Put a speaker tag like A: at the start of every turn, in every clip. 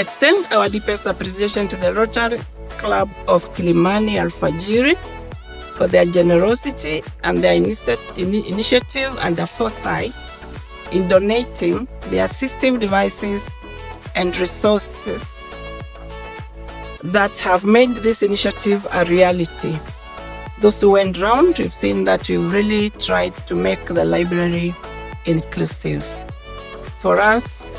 A: extend our deepest appreciation to the Rotary Club of Kilimani Alfajiri for their generosity and their initiative and their foresight in donating their assistive devices and resources that have made this initiative a reality. Those who went round, we've seen that we really tried to make the library inclusive. For us,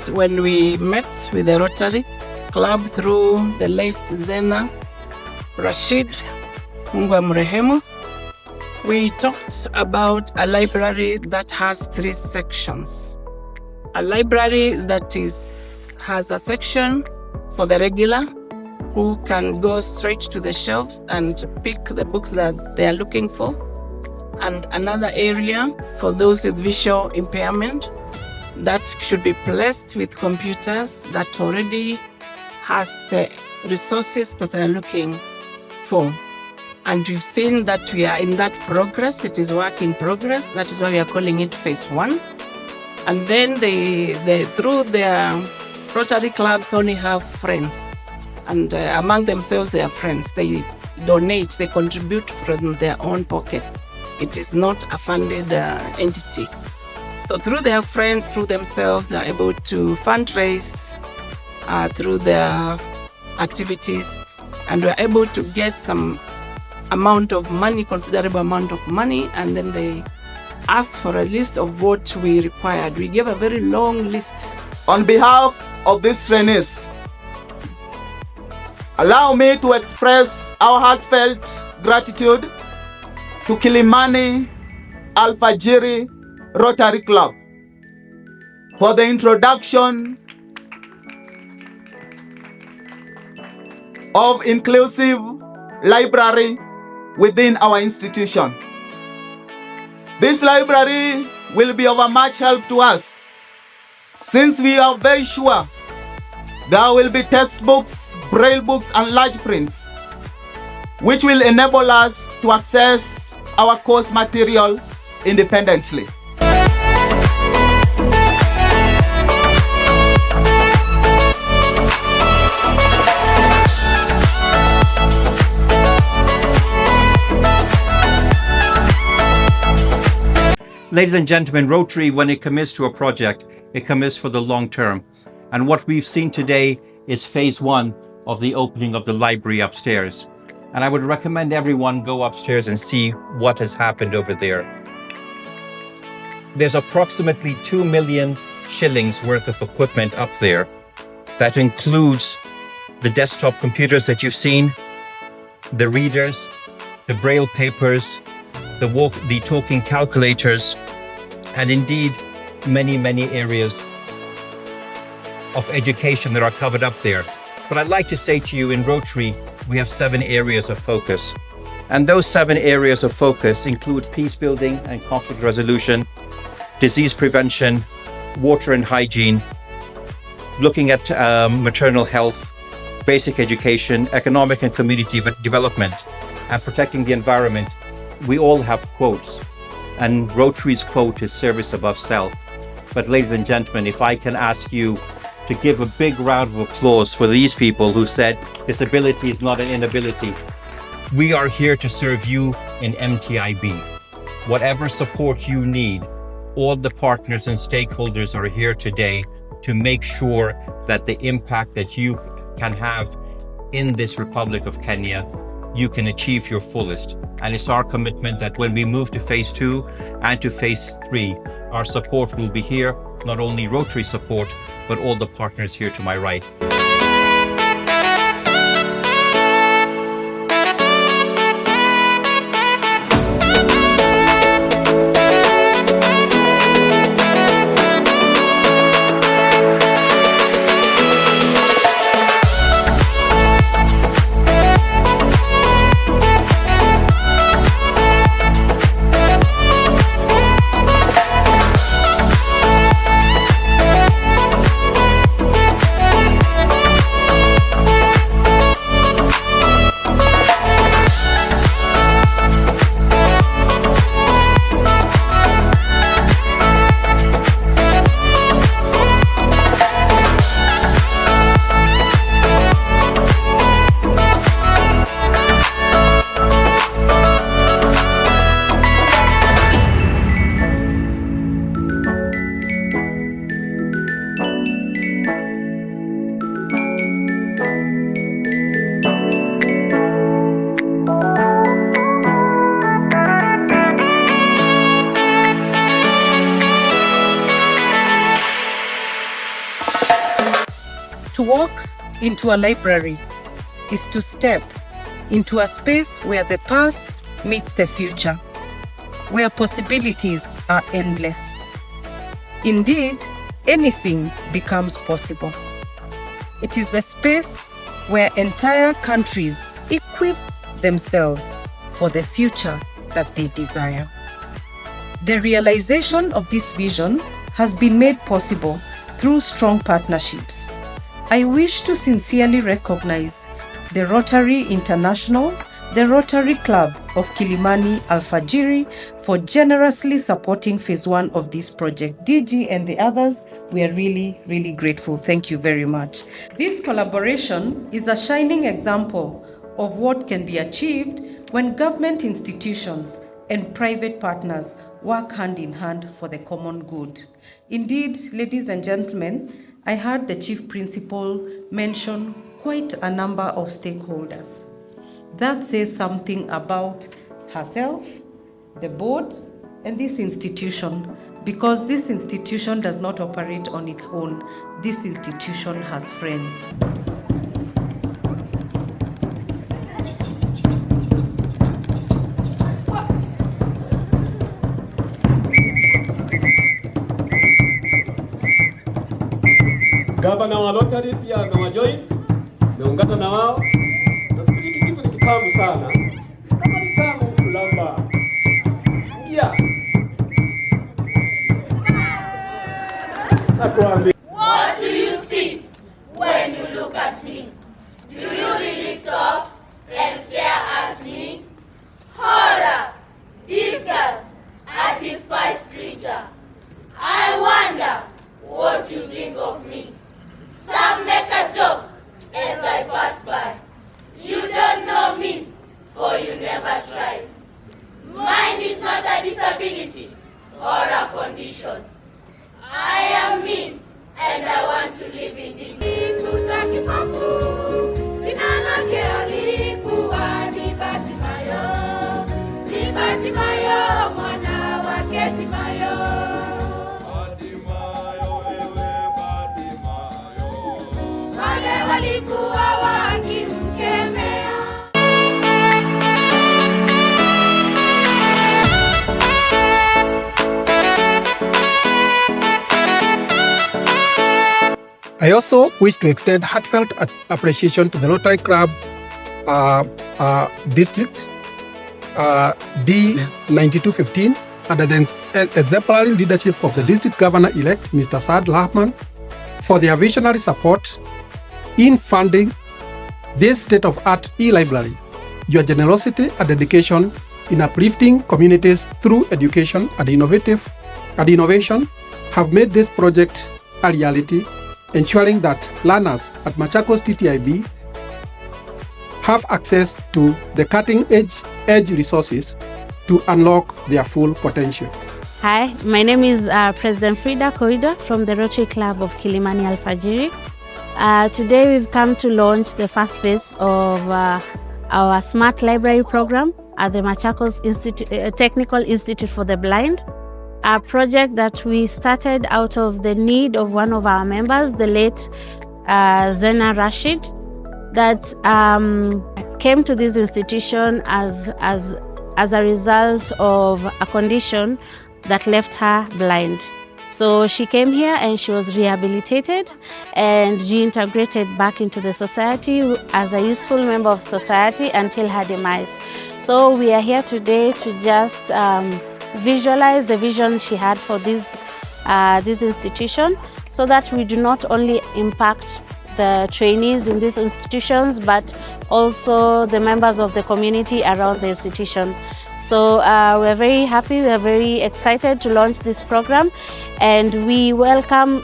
A: when we met with the Rotary Club through the late Zena Rashid, Mungu amrehemu, we talked about a library that has 3 sections. A library that has a section for the regular who can go straight to the shelves and pick the books that they are looking for, and another area for those with visual impairment that should be placed with computers that already has the resources that they are looking for. And we've seen that we are in that progress. It is work in progress. That is why we are calling it phase 1. And then they through their Rotary clubs only have friends. And among themselves, they are friends. They donate, they contribute from their own pockets. It is not a funded entity. So through their friends, through themselves, they're able to fundraise through their activities. And we're able to get some amount of money, considerable amount of money, and then they asked for a list of what we required. We gave a very long list.
B: On behalf of these trainees, allow me to express our heartfelt gratitude to Kilimani Alfajiri Rotary Club for the introduction of inclusive library within our institution. This library will be of a much help to us, since we are very sure there will be textbooks, braille books, and large prints, which will enable us to access our course material independently.
C: Ladies and gentlemen, Rotary, when it commits to a project, it commits for the long term. And what we've seen today is phase 1 of the opening of the library upstairs. And I would recommend everyone go upstairs and see what has happened over there. There's approximately 2 million shillings worth of equipment up there. That includes the desktop computers that you've seen, the readers, the braille papers, the talking calculators, and indeed many areas of education that are covered up there. But I'd like to say to you, in Rotary, we have 7 areas of focus. And those 7 areas of focus include peace building and conflict resolution, disease prevention, water and hygiene, looking at maternal health, basic education, economic and community development, and protecting the environment. We all have quotes, and Rotary's quote is service above self. But ladies and gentlemen, if I can ask you to give a big round of applause for these people who said disability is not an inability. We are here to serve you in MTIB. Whatever support you need, all the partners and stakeholders are here today to make sure that the impact that you can have in this Republic of Kenya, you can achieve your fullest. And it's our commitment that when we move to phase 2 and to phase 3, our support will be here, not only Rotary support, but all the partners here to my right.
D: walk into a library is to step into a space where the past meets the future, where possibilities are endless. Indeed, anything becomes possible. It is the space where entire countries equip themselves for the future that they desire. The realization of this vision has been made possible through strong partnerships. I wish to sincerely recognize the Rotary International, the Rotary Club of Kilimani Alfajiri for generously supporting phase 1 of this project. DG and the others, we are really, really grateful. Thank you very much. This collaboration is a shining example of what can be achieved when government institutions and private partners work hand in hand for the common good. Indeed, ladies and gentlemen, I heard the Chief Principal mention quite a number of stakeholders. That says something about herself, the board, and this institution, because this institution does not operate on its own. This institution has friends.
E: Gavana wa Rotary pia amewajoin, naungana na wao. Nafikiri kitu ni kitamu sana. Kama ni tamu kulamba. Yeah.
F: What do you see when you look at me? Do you really stop and stare at me? Horror, disgust, a despised creature. I wonder what you think of me. Some make a joke as I pass by. You don't know me, for you never tried. Mine is not a disability or a condition. I am mean, and I want to live in dignity. Mwana wake Timayo. Wale walikuwa wakimkemea.
G: I also wish to extend heartfelt appreciation to the Rotary Club District D9215 under the exemplary leadership of the District Governor-elect, Mr. Saad Rahman, for their visionary support in funding this state-of-art e-library. Your generosity and dedication in uplifting communities through education and innovation have made this project a reality, ensuring that learners at Machakos TTIB have access to the cutting-edge resources to unlock their full potential.
H: Hi, my name is President Frida Koida from the Rotary Club of Kilimani Alfajiri. Today we've come to launch the first phase of our Smart Library program at the Machakos Technical Institute for the Blind, a project that we started out of the need of one of our members, the late Zena Rashid, that came to this institution as a result of a condition that left her blind. So she came here and she was rehabilitated and reintegrated back into the society as a useful member of society until her demise. So we are here today to just visualize the vision she had for this institution, so that we do not only impact the trainees in these institutions, but also the members of the community around the institution. So we're very happy, we're very excited to launch this program, and we welcome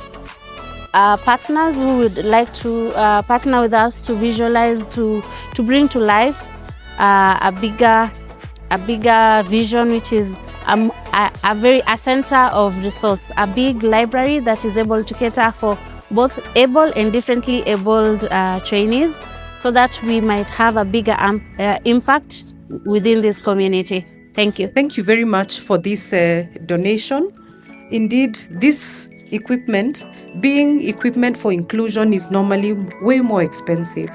H: partners who would like to partner with us to visualize, to bring to life a bigger vision, which is a center of resource, a big library that is able to cater for both able and differently abled trainees, so that we might have a bigger impact within this community. Thank you.
D: Thank you very much for this donation. Indeed, this equipment being equipment for inclusion is normally way more expensive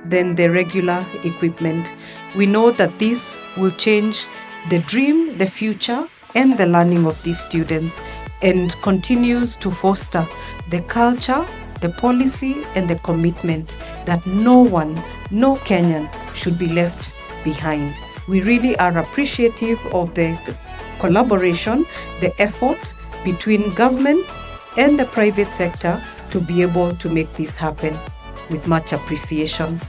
D: than the regular equipment. We know that this will change the dream, the future, and the learning of these students, and continues to foster the culture, the policy, and the commitment that no one, no Kenyan should be left behind. We really are appreciative of the collaboration, the effort between government and the private sector to be able to make this happen, with much appreciation.